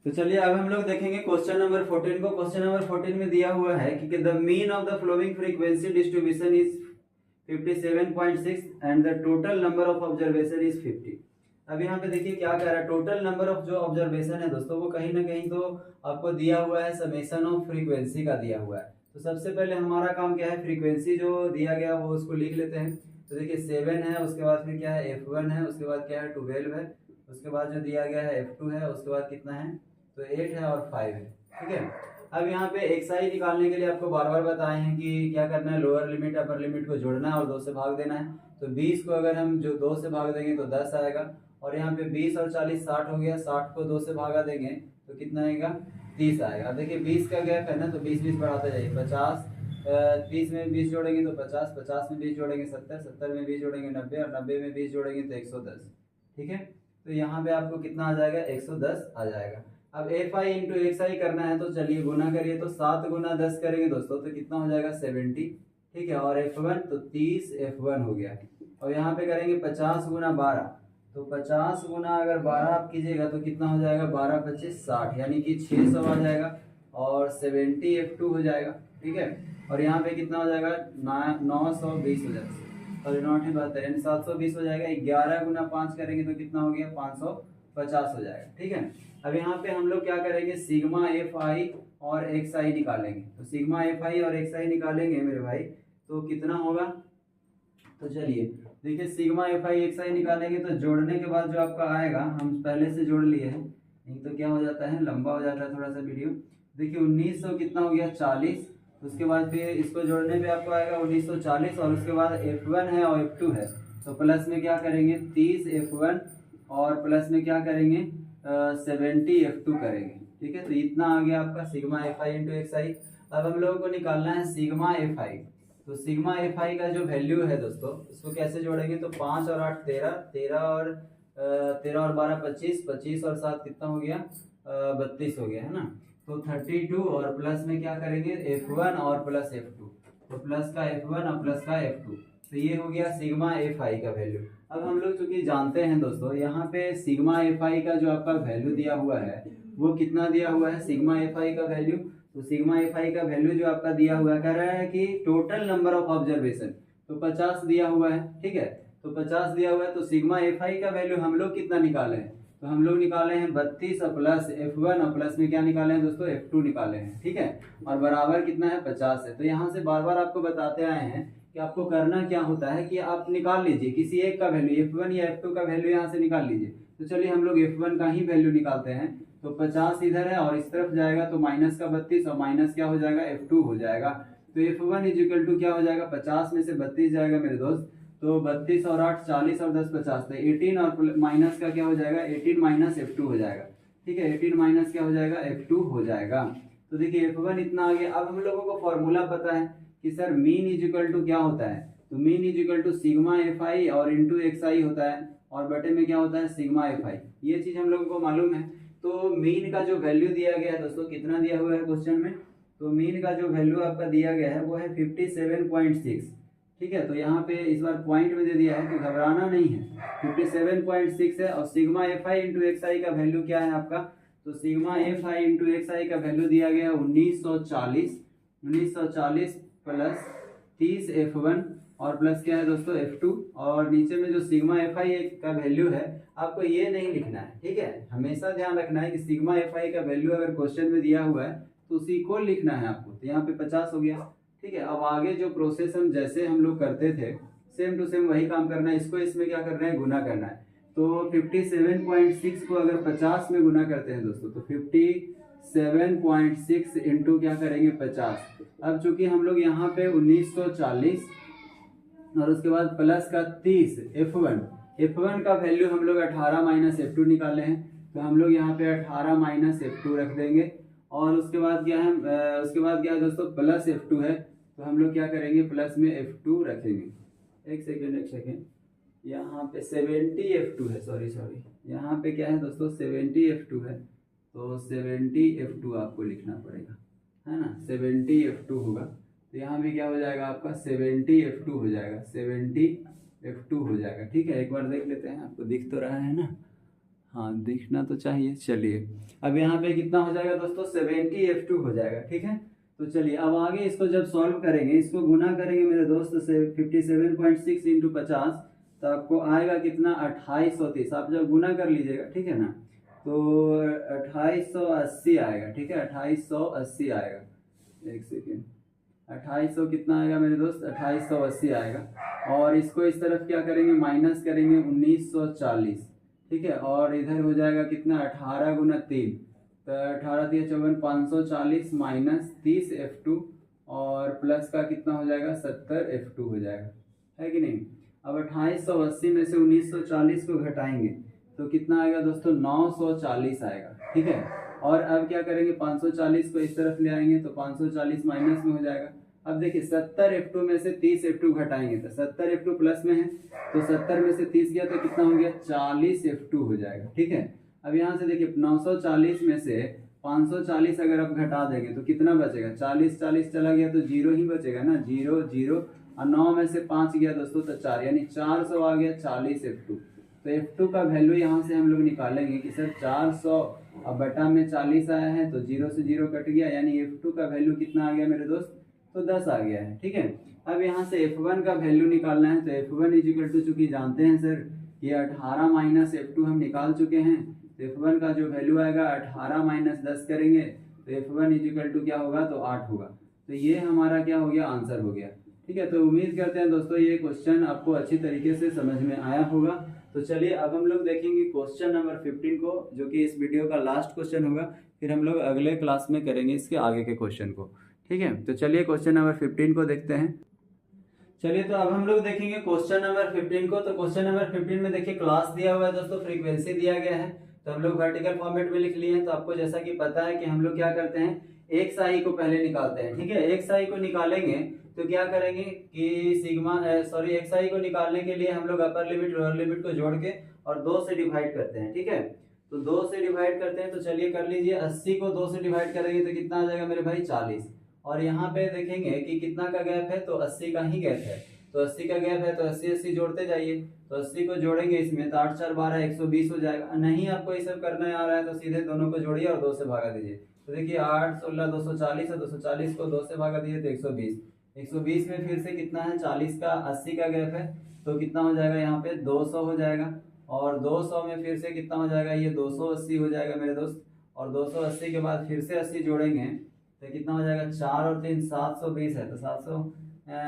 तो चलिए अब हम लोग देखेंगे क्वेश्चन नंबर 14 को। क्वेश्चन नंबर 14 में दिया हुआ है कि the mean of the flowing frequency distribution is 57.6 and the total number of observation is 50। अब यहाँ पे देखिए क्या कह रहा है, टोटल नंबर ऑफ जो ऑब्जर्वेशन है दोस्तों वो कहीं ना कहीं तो आपको दिया हुआ है समेशन ऑफ फ्रीक्वेंसी का दिया हुआ है। तो सबसे पहले हमारा काम क्या है, फ्रीक्वेंसी जो दिया गया वो उसको लिख लेते हैं। तो देखिए 7 है, उसके बाद फिर क्या है F1 है, उसके बाद क्या है 12 है, उसके बाद जो दिया गया है F2 है, उसके बाद कितना है तो 8 है और 5 है। ठीक है, अब यहाँ पे एक्साई निकालने के लिए आपको बार बार बताए हैं कि क्या करना है, लोअर लिमिट अपर लिमिट को जोड़ना है और 2 से भाग देना है। तो 20 को अगर हम जो 2 से भाग देंगे तो 10 आएगा, और यहाँ पे 20 और 40 60 हो गया, 60 को 2 से भागा देंगे तो कितना आएगा 30 आएगा। अब देखिए 20 का गैप है ना, तो 20 बढ़ाते जाइए, 50 30 में 20 जोड़ेंगे तो 50, 50 में 20 जोड़ेंगे 70, 70 में 20 जोड़ेंगे 90 और 90 में 20 जोड़ेंगे तो 110। ठीक है, तो यहाँ पे आपको कितना आ जाएगा 110 आ जाएगा। अब एफ आई इंटू एक्स आई करना है, तो चलिए गुना करिए, तो 7 गुना 10 करेंगे दोस्तों तो कितना हो जाएगा 70। ठीक है, और F1 तो 30 F1 हो गया। और यहाँ पे करेंगे 50 गुना 12, तो 50 गुना अगर 12 आप कीजिएगा तो कितना हो जाएगा 12 25 60, यानी कि 600 आ जाएगा और 70 F2 हो जाएगा। ठीक है, और यहाँ पे कितना हो जाएगा 920 हो जाएगा, और 9 यानी 720 हो जाएगा। 11 गुना 5 करेंगे तो कितना हो गया 550 हो जाएगा। ठीक है, अब यहाँ पे हम लोग क्या करेंगे, सिग्मा एफ आई और एक्स आई निकालेंगे। तो सिग्मा एफ आई और एक्स आई निकालेंगे मेरे भाई, तो कितना होगा, तो चलिए देखिए sigma F I x I निकालेंगे तो जोड़ने के बाद जो आपका आएगा, हम पहले से जोड़ लिए हैं, नहीं तो क्या हो जाता है लंबा हो जाता है थोड़ा सा वीडियो। देखिए 1900 कितना हो गया 40, उसके बाद फिर इसको जोड़ने पे आपको आएगा 1940, और उसके बाद F1 है और F2 है, तो प्लस में क्या करेंगे 30 F1 और प्लस में क्या करेंगे 70 F2 करेंगे। ठीक है, तो इतना आ गया आपका sigma F I into X I. अब हम लोगों को निकालना है सिग्मा एफ आई। तो सिग्मा एफ आई का जो वैल्यू है दोस्तों इसको कैसे जोड़ेंगे, तो 5 और 8 13, 13 और 12 25, 25 और 7 कितना हो गया 32 हो गया है ना। तो 32 और प्लस में क्या करेंगे F1 और प्लस F2, तो प्लस का F1 और प्लस का F2, तो ये हो गया सिग्मा एफ आई का वैल्यू। अब हम लोग चूंकि जानते हैं दोस्तों यहाँ पे सिग्मा एफ आई का जो आपका वैल्यू दिया हुआ है वो कितना दिया हुआ है, सिग्मा एफ आई का वैल्यू, तो सिग्मा एफ आई का वैल्यू जो आपका दिया हुआ है कह रहा है कि टोटल नंबर ऑफ ऑब्जर्वेशन, तो 50 दिया हुआ है। ठीक है, तो 50 दिया हुआ है, तो सिग्मा एफ आई का वैल्यू हम लोग कितना निकाले हैं, तो हम लोग निकाले हैं 32 और प्लस F1 और प्लस में क्या निकाले हैं दोस्तों F2 निकाले हैं। ठीक है, और बराबर कितना है 50 है। तो यहाँ से बार बार आपको बताते आए हैं कि आपको करना क्या होता है कि आप निकाल लीजिए किसी एक का वैल्यू, F1 या F2 का वैल्यू यहाँ से निकाल लीजिए। तो चलिए हम लोग F1 का ही वैल्यू निकालते हैं, तो 50 इधर है और इस तरफ जाएगा तो माइनस का 32 और माइनस क्या हो जाएगा F2 हो जाएगा। तो F1 इज इक्वल टू क्या हो जाएगा 50 में से 32 जाएगा मेरे दोस्त, तो 32 और 8 40 और 10 50, तो 18 और माइनस का क्या हो जाएगा 18 माइनस F2 हो जाएगा। ठीक है, 18 माइनस क्या हो जाएगा F2 हो जाएगा। तो देखिए F1 इतना आ गया। अब हम लोगों को फॉर्मूला पता है कि sir mean is equal to क्या होता है, तो mean is equal to sigma F I और इंटू एक्स आई होता है, और बटे में क्या होता है सिग्मा एफ आई, ये चीज हम लोगों को मालूम है। तो मीन का जो वैल्यू दिया गया है दोस्तों कितना दिया हुआ है क्वेश्चन में, तो मीन का जो वैल्यू आपका दिया गया है वो है 57.6। ठीक है, तो यहाँ पे इस बार पॉइंट में दे दिया है, तो घबराना नहीं है, 57.6 है। और sigma F I into X I का वैल्यू क्या है आपका, तो sigma F I into X I का वैल्यू दिया गया है 1940 प्लस 30 F1 और प्लस क्या है दोस्तों F2, और नीचे में जो सिग्मा एफ आई का वैल्यू है आपको ये नहीं लिखना है। ठीक है, हमेशा ध्यान रखना है कि सिग्मा एफ आई का वैल्यू अगर क्वेश्चन में दिया हुआ है तो उसी को लिखना है आपको। तो यहाँ पे 50 हो गया। ठीक है, अब आगे जो प्रोसेस हम जैसे हम लोग करते थे सेम टू सेम वही काम करना है, इसको इसमें क्या करना है गुना करना है। तो 57.6 को अगर 50 में गुना करते हैं दोस्तों तो 57.6 इंटू क्या करेंगे 50। अब चूंकि हम लोग यहाँ पे 1940 और उसके बाद प्लस का 30 F1 का वैल्यू हम लोग 18 माइनस F2 निकाले हैं, तो हम लोग यहाँ पे 18 माइनस F2 रख देंगे। और उसके बाद क्या है दोस्तों प्लस F2 है, तो हम लोग क्या करेंगे प्लस में F2 रखेंगे। एक सेकेंड, यहाँ पे 70 F2 है, सॉरी यहाँ पे क्या है दोस्तों 70 F2 है, तो 70 F2 आपको लिखना पड़ेगा, है ना, 70 F2 होगा। तो यहाँ भी क्या हो जाएगा आपका 70 F2 हो जाएगा, 70 F2 हो जाएगा। ठीक है, एक बार देख लेते हैं, आपको दिख तो रहा है ना, हाँ दिखना तो चाहिए। चलिए अब यहाँ पे कितना हो जाएगा दोस्तों, 70F2 हो जाएगा। ठीक है, तो चलिए अब आगे इसको जब सॉल्व करेंगे, इसको गुना करेंगे मेरे दोस्त से 57.6 इंटू 50, तो आपको आएगा कितना, 2830। आप जब गुना कर लीजिएगा, ठीक है ना, तो 2880 आएगा। ठीक है, 2880 आएगा। एक सेकेंड, 2800 कितना आएगा मेरे दोस्त, 2880 आएगा। और इसको इस तरफ क्या करेंगे, माइनस करेंगे 1940। ठीक है, और इधर हो जाएगा कितना, 18 गुना 3, तो 18 3 54, 540 माइनस 30F2 और प्लस का कितना हो जाएगा, 70F2 हो जाएगा, है कि नहीं। अब 2880 में से 1940 को घटाएंगे तो कितना आएगा दोस्तों, 940 आएगा। ठीक है, और अब क्या करेंगे, 540 को इस तरफ ले आएंगे तो 540 माइनस में हो जाएगा। अब देखिए 70F2 में से 30F2 घटाएंगे तो 70F2 प्लस में है, तो 70 में से 30 गया तो कितना हो गया, 40F2 हो जाएगा। ठीक है, अब यहाँ से देखिए 940 में से 540 अगर आप घटा देंगे तो कितना बचेगा, 40 40 चला गया तो 0 ही बचेगा ना, 0 0, और 9 में से 5 गया दोस्तों तो 4, यानी 400 आ गया 40F2। तो F2 का वैल्यू यहाँ से हम लोग निकालेंगे कि सर 400 अब बटा में 40 आया है तो 0 से 0 कट गया, यानी F2 का वैल्यू कितना आ गया मेरे दोस्त, तो 10 आ गया है। ठीक है, अब यहाँ से F1 का वैल्यू निकालना है, तो F1 इजिकल टू, चूंकि जानते हैं सर ये 18 माइनस F2 हम निकाल चुके हैं, तो F1 का जो वैल्यू आएगा 18 माइनस 10 करेंगे तो F1 इजिकल टू क्या होगा, तो 8 होगा। तो ये हमारा क्या हो गया, आंसर हो गया। ठीक है, तो उम्मीद करते हैं दोस्तों ये क्वेश्चन आपको अच्छी तरीके से समझ में आया होगा। तो चलिए अब हम लोग देखेंगे क्वेश्चन नंबर 15 को, जो कि इस वीडियो का लास्ट क्वेश्चन होगा। फिर हम लोग अगले क्लास में करेंगे इसके आगे के क्वेश्चन को। ठीक है, तो चलिए क्वेश्चन नंबर 15 को देखते हैं। चलिए तो अब हम लोग देखेंगे क्वेश्चन नंबर 15 को। तो क्वेश्चन नंबर 15 में देखिए क्लास दिया हुआ है दोस्तों, फ्रीक्वेंसी दिया गया है, तो हम लोग वर्टिकल फॉर्मेट में लिख लिए हैं। तो आपको जैसा कि पता है कि हम लोग क्या करते हैं, एक साई को पहले निकालते हैं। ठीक है, एक साई को निकालेंगे तो क्या करेंगे कि सिग्मा एक साई को निकालने के लिए हम लोग अपर लिमिट लोअर लिमिट को जोड़ के और 2 से डिवाइड करते हैं। ठीक है, तो 2 से डिवाइड करते हैं, तो चलिए कर लीजिए, 80 को 2 से डिवाइड करेंगे तो कितना आ जाएगा मेरे भाई, 40। और यहाँ पे देखेंगे कि कितना का गैप है, तो 80 का ही गैप है, तो 80 का गैप है तो 80 80 जोड़ते जाइए। तो 80 को जोड़ेंगे इसमें तो 8 4 12 120 हो जाएगा। नहीं आपको ये सब करना आ रहा है तो सीधे दोनों को जोड़िए और 2 से भागा दीजिए। तो देखिए 8 16 240 है, 240 को 2 से भागा दीजिए तो 120। 120 में फिर से कितना है, 40 का 80 का गैप है, तो कितना हो जाएगा यहाँ पे 200 हो जाएगा। और 200 में फिर से कितना हो जाएगा, ये 280 हो जाएगा मेरे दोस्त। और 280 के बाद फिर से 80 जोड़ेंगे तो कितना हो जाएगा, 4 और 3 720 है, तो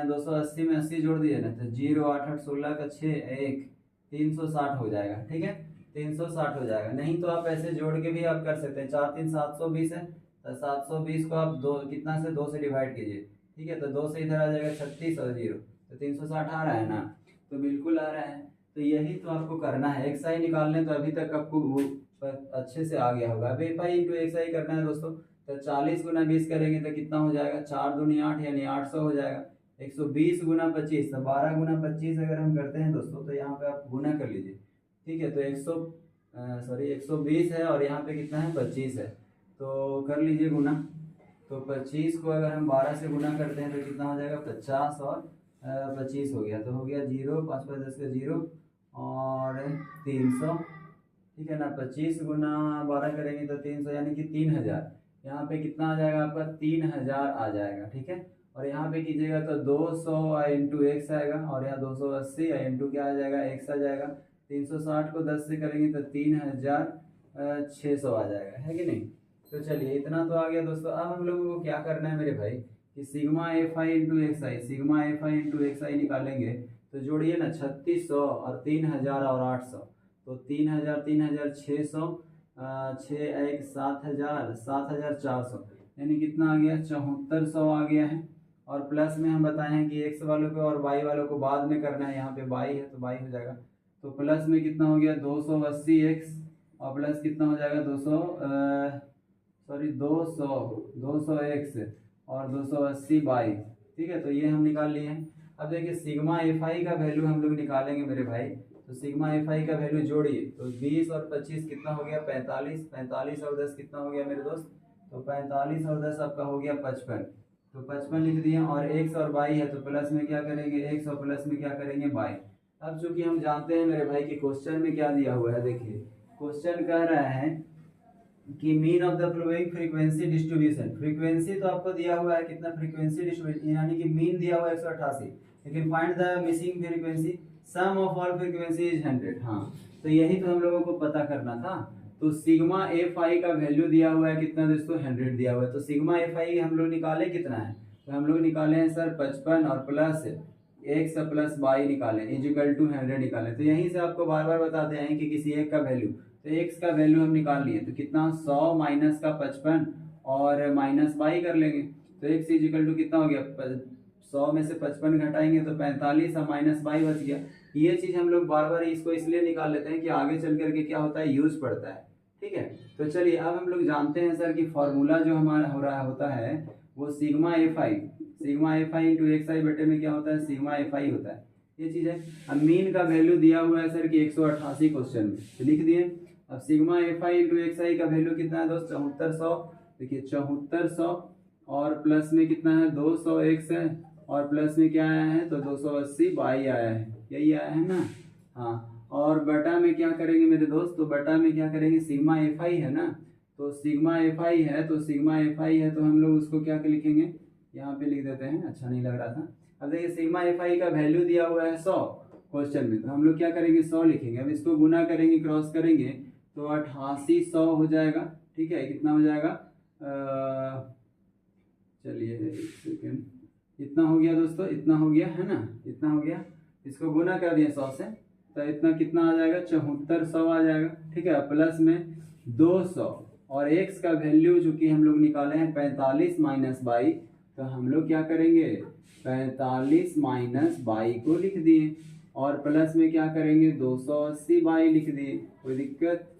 280 में 80 जोड़ दिए ना, तो 0 8 8 16 का 6 1 360 हो जाएगा। ठीक है, 360 हो जाएगा। नहीं तो आप ऐसे जोड़ के भी आप कर सकते हैं, 4 3 720 है, तो 720 को आप 2 कितना से 2 से डिवाइड कीजिए। ठीक है, तो 2 से इधर आ जाएगा 36 और 0, तो 360 आ रहा है ना, तो बिल्कुल आ रहा है। तो यही तो आपको करना है, एक साई निकालने, तो अभी तक आपको वो अच्छे से आ गया होगा। अब एक पाई इंटू एक साई करना है दोस्तों, तो 40 गुना 20 करेंगे तो कितना हो जाएगा, 4 दूनी 8 यानी 800 हो जाएगा। 120 गुना 25, तो 12 गुना 25 अगर हम करते हैं दोस्तों, तो यहाँ पे आप गुना कर लीजिए। ठीक है, तो 120 है और यहाँ पे कितना है, 25 है, तो कर लीजिए गुना। तो 25 को अगर हम 12 से गुना करते हैं तो कितना हो जाएगा, 50 और 25 हो गया, तो हो गया 0 5 5 10 का 0 और 300। ठीक है ना, 25 गुना 12 करेंगे तो 300 यानी कि 3000। यहाँ पे कितना आ जाएगा आपका, 3000 आ जाएगा। ठीक है, और यहाँ पे कीजिएगा तो 200 इंटू एक्स आएगा, और यहाँ 280 इंटू क्या आ जाएगा, एक्स आ जाएगा। 360 को 10 से करेंगे तो 3600 आ जाएगा, है कि नहीं। तो चलिए इतना तो आ गया दोस्तों। अब हम लोगों को क्या करना है मेरे भाई, कि sigma F I into X I, sigma F I into X I निकालेंगे तो जोड़िए ना, 3600 और 3000 और 800, तो 3000 3600 6 1 7000 7400, यानी कितना आ गया, 7400 आ गया है। और प्लस में हम बताए हैं कि एक्स वालों को और वाई वालों को बाद में करना है, यहाँ पे वाई है तो वाई हो जाएगा। तो प्लस में कितना हो गया, 280 एक्स और प्लस कितना हो जाएगा, 200 एक्स और 280 वाई। ठीक है, तो ये हम निकाल लिए हैं। अब देखिए सिग्मा एफ आई का वैल्यू हम लोग निकालेंगे मेरे भाई। तो सिग्मा एफ आई का वैल्यू जोड़िए, तो 20 और 25 कितना हो गया, 45, 45 और 10 कितना हो गया मेरे दोस्त, तो 45 और 10 आपका हो गया 55, तो 55 लिख दिए। और एक्स और वाई है तो प्लस में क्या करेंगे, एक्स और प्लस में क्या करेंगे, वाई। अब चूंकि हम जानते हैं मेरे भाई कि क्वेश्चन में क्या दिया हुआ है, देखिए क्वेश्चन कह रहा है कि mean of the flowing frequency distribution. Frequency तो आपको दिया हुआ है कितना, फ्रीक्वेंसी डिस्ट्रीब्यूशन यानी कि मीन दिया हुआ है 188, लेकिन find the missing frequency, sum of all frequency is 100। हाँ, तो यही तो हम लोगों को पता करना था। तो सिग्मा एफ आई का वैल्यू दिया हुआ है कितना दोस्तों, 100 दिया हुआ है। तो सिग्मा एफ आई हम लोग निकाले कितना है, तो हम लोग निकाले हैं सर 55 और प्लस एक्स प्लस वाई निकाले इजिकल टू 100 निकाले। तो यहीं से आपको बार बार बताते हैं कि किसी एक का वैल्यू, तो एक्स का वैल्यू हम निकाल लिए, तो कितना 100 माइनस का 55 और माइनस वाई कर लेंगे। तो एक्स इजिकल टू कितना हो गया, 100 में से 55 घटाएंगे तो 45 और माइनस वाई बच गया। ये चीज़ हम लोग बार बार इसको इसलिए निकाल लेते हैं कि आगे चल करके क्या होता है, यूज पड़ता है। ठीक है, तो चलिए अब हम लोग जानते हैं सर कि फॉर्मूला जो हमारा हो रहा होता है वो sigma F I into X I बटे में क्या होता है, सिग्मा एफ आई होता है। ये चीज़ है। अब मीन का वैल्यू दिया हुआ है सर कि 188 क्वेश्चन में, तो लिख दिए। अब sigma F I into X I का वैल्यू कितना है दोस्त, 7400। देखिए 7400 और प्लस में कितना है 200 एक्स है, और प्लस में क्या आया है तो 280 वाई आया है, यही आया है ना। हाँ, और बटा में क्या करेंगे मेरे दोस्त, तो बटा में क्या करेंगे, सिग्मा एफ आई है ना, तो सिग्मा एफ आई है, तो सिग्मा एफ आई है तो हम लोग उसको क्या लिखेंगे, यहाँ पे लिख देते हैं, अच्छा नहीं लग रहा था। अब देखिए सिग्मा एफ आई का वैल्यू दिया हुआ है 100 क्वेश्चन में, तो हम लोग क्या करेंगे 100 लिखेंगे। अब इसको गुना करेंगे, क्रॉस करेंगे तो 8800 हो जाएगा। ठीक है, कितना हो जाएगा, चलिए एक सेकेंड, इतना हो गया दोस्तों, इतना हो गया है ना, इतना हो गया। इसको गुना कर दिया 100 से, तो इतना कितना आ जाएगा, 7400 आ जाएगा। ठीक है, प्लस में 200 और एक्स का वैल्यू जो कि हम लोग निकाले हैं 45 माइनस बाई, तो हम लोग क्या करेंगे 45 माइनस बाई को लिख दिए, और प्लस में क्या करेंगे 280 बाई लिख दिए, कोई दिक्कत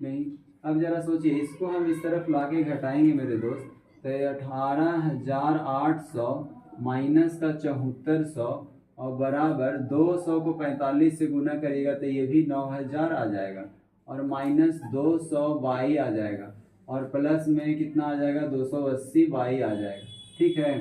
नहीं। अब जरा सोचिए, इसको हम इस तरफ लाके घटाएंगे मेरे दोस्त, तो 18800 माइनस का 7400 और बराबर 200 को 45 से गुना करिएगा तो ये भी 9000 आ जाएगा, और माइनस 200 बाई आ जाएगा, और प्लस में कितना आ जाएगा 280 बाई आ जाएगा। ठीक है,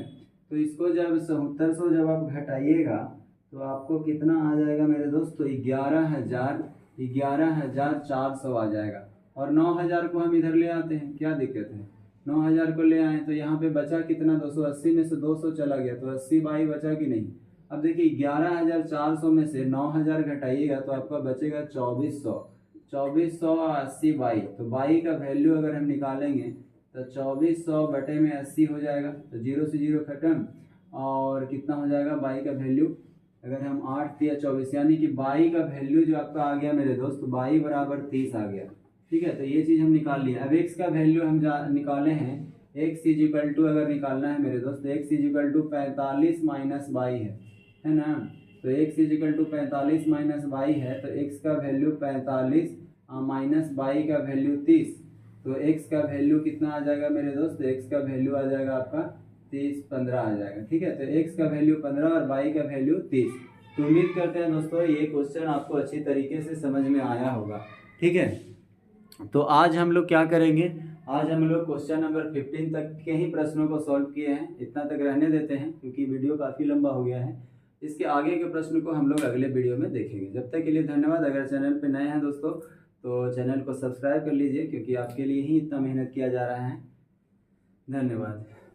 तो इसको जब 7400 जब आप घटाइएगा तो आपको कितना आ जाएगा मेरे दोस्त, तो 11400 आ जाएगा। और 9000 को हम इधर ले आते हैं, क्या दिक्कत है, 9000 को ले आए तो यहाँ पे बचा कितना, 280 में से 200 चला गया तो 80 बाई बचा कि नहीं। अब देखिए 11400 में से 9000 घटाइएगा तो आपका बचेगा 2400 80 बाई, तो बाई का वैल्यू अगर हम निकालेंगे तो 2400 बटे में 80 हो जाएगा, तो 0 से 0 खत्म, और कितना हो जाएगा बाई का वैल्यू, अगर हम 8 या 24 यानी कि बाई का वैल्यू जो आपका आ गया मेरे दोस्त, बाई बराबर 30 आ गया। ठीक है, तो ये चीज़ हम निकाल लिया। अब एक्स का वैल्यू हम निकाले हैं, एक्स इजिकल टू अगर निकालना है मेरे दोस्त, X equal to 45 minus y है ना, तो X equal to 45 minus y है, तो एक्स का वैल्यू 45 माइनस बाई का वैल्यू 30, तो एक्स का वैल्यू कितना आ जाएगा मेरे दोस्त, एक्स का वैल्यू आ जाएगा आपका 30 15 आ जाएगा। ठीक है, तो एक्स का वैल्यू 15 और बाई का वैल्यू 30। तो उम्मीद करते हैं दोस्तों ये क्वेश्चन आपको अच्छी तरीके से समझ में आया होगा। ठीक है, तो आज हम लोग क्या करेंगे, आज हम लोग क्वेश्चन नंबर 15 तक के ही प्रश्नों को सॉल्व किए हैं, इतना तक रहने देते हैं क्योंकि वीडियो काफ़ी लंबा हो गया है। इसके आगे के प्रश्न को हम लोग अगले वीडियो में देखेंगे। जब तक के लिए धन्यवाद। अगर चैनल पे नए हैं दोस्तों तो चैनल को सब्सक्राइब कर लीजिए, क्योंकि आपके लिए ही इतना मेहनत किया जा रहा है। धन्यवाद।